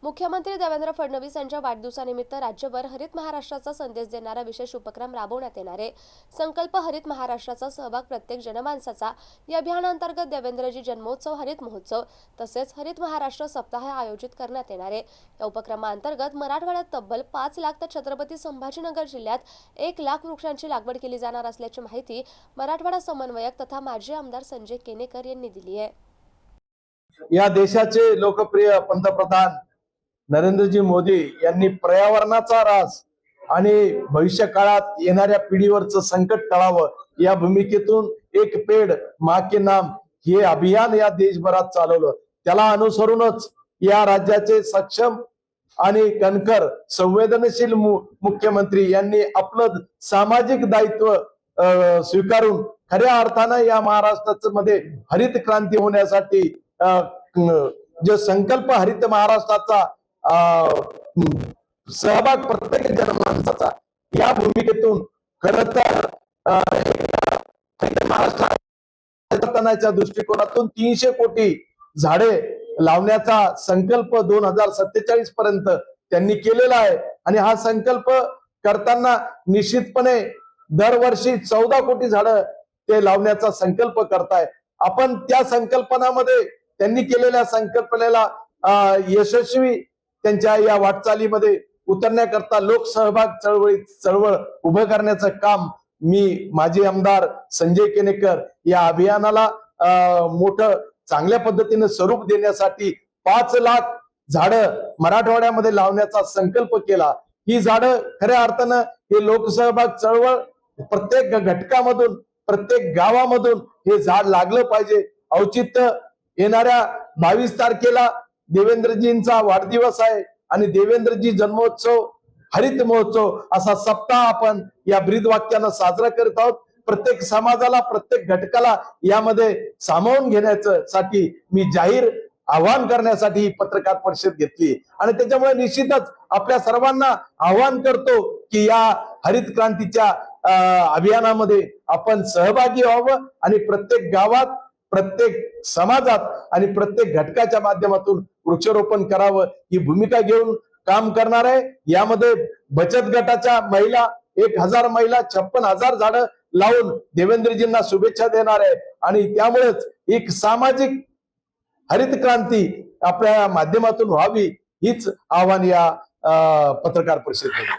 मुख्यमंत्री देवेंद्र फडणवीस यांच्या वाढदिवसानिमित्त राज्यभर हरित महाराष्ट्राचा संदेश देणारा विशेष उपक्रम राबवण्यात येणार आहे। संकल्प हरित महाराष्ट्राचा सहभाग प्रत्येक जनमानसाचा या अभियानांतर्गत देवेंद्रजी जन्मोत्सव, हरित महोत्सव तसेच हरित महाराष्ट्र सप्ताह आयोजित करण्यात येणार आहे। या उपक्रमांतर्गत मराठवाड्यात तब्बल 5 लाख तर छत्रपती संभाजीनगर जिल्ह्यात 1 लाख वृक्षांची लागवड केली जाणार असल्याची माहिती मराठवाडा समन्वयक तथा माजी आमदार संजय केनेकर यांनी दिली आहे। या देशाचे लोकप्रिय पंतप्रधान नरेंद्रजी मोदी यांनी पर्यावरणाचा ऱ्हास आणि भविष्य काळात येणाऱ्या पिढीवरचं संकट टाळावं या भूमिकेतून एक पेड माँ के नाम हे अभियान या देशभरात चालवलं। त्याला अनुसरूनच या राज्याचे सक्षम आणि कणखर संवेदनशील मुख्यमंत्री यांनी आपलं सामाजिक दायित्व स्वीकारून खऱ्या अर्थानं या महाराष्ट्राचं मध्ये हरित क्रांती होण्यासाठी जो संकल्प हरित महाराष्ट्राचा सहभाग प्रत्येक जनमानसाचा या भूमिकेतून खरं तर महाराष्ट्राच्या दृष्टिकोनातून 300 कोटी झाडे लावण्याचा संकल्प 2047 पर्यंत त्यांनी केलेला आहे। आणि हा संकल्प करताना निश्चितपणे दरवर्षी 14 कोटी झाडं ते लावण्याचा संकल्प करताय। आपण त्या संकल्पनामध्ये त्यांनी केलेल्या संकल्पनेला यशस्वी त्यांच्या या वाटचालीमध्ये उतरण्याकरता लोकसहभाग चळवळ उभं करण्याचं काम मी माजी आमदार संजय केनेकर या अभियानाला मोठं चांगल्या पद्धतीने स्वरूप देण्यासाठी 5 लाख झाडं मराठवाड्यामध्ये लावण्याचा संकल्प केला। ही झाडं खऱ्या अर्थानं हे लोकसहभाग चळवळ प्रत्येक घटकामधून प्रत्येक गावामधून हे झाड लागलं पाहिजे। औचित्य येणाऱ्या 22 तारखेला देवेंद्रजींचा वाढदिवस आहे आणि देवेंद्रजी जन्मोत्सव हरित महोत्सव असा सप्ताह आपण या ब्रीद वाक्यानं साजरा करत आहोत। प्रत्येक समाजाला प्रत्येक घटकाला यामध्ये सामावून घेण्यासाठी मी जाहीर आवाहन करण्यासाठी पत्रकार परिषद घेतली आणि त्याच्यामुळे निश्चितच आपल्या सर्वांना आवाहन करतो की या हरित क्रांतीच्या अभियानामध्ये आपण सहभागी व्हावं आणि प्रत्येक गावात प्रत्येक समाजात आणि प्रत्येक घटकाच्या माध्यमातून वृक्षारोपण करावं ही भूमिका घेऊन काम करणार आहे। यामध्ये बचत गटाच्या महिला 1000 महिला 56,000 झाडं लावून देवेंद्रजींना शुभेच्छा देणार आहे आणि त्यामुळेच एक सामाजिक हरित क्रांती आपल्या माध्यमातून व्हावी हीच आव्हान या पत्रकार परिषदेत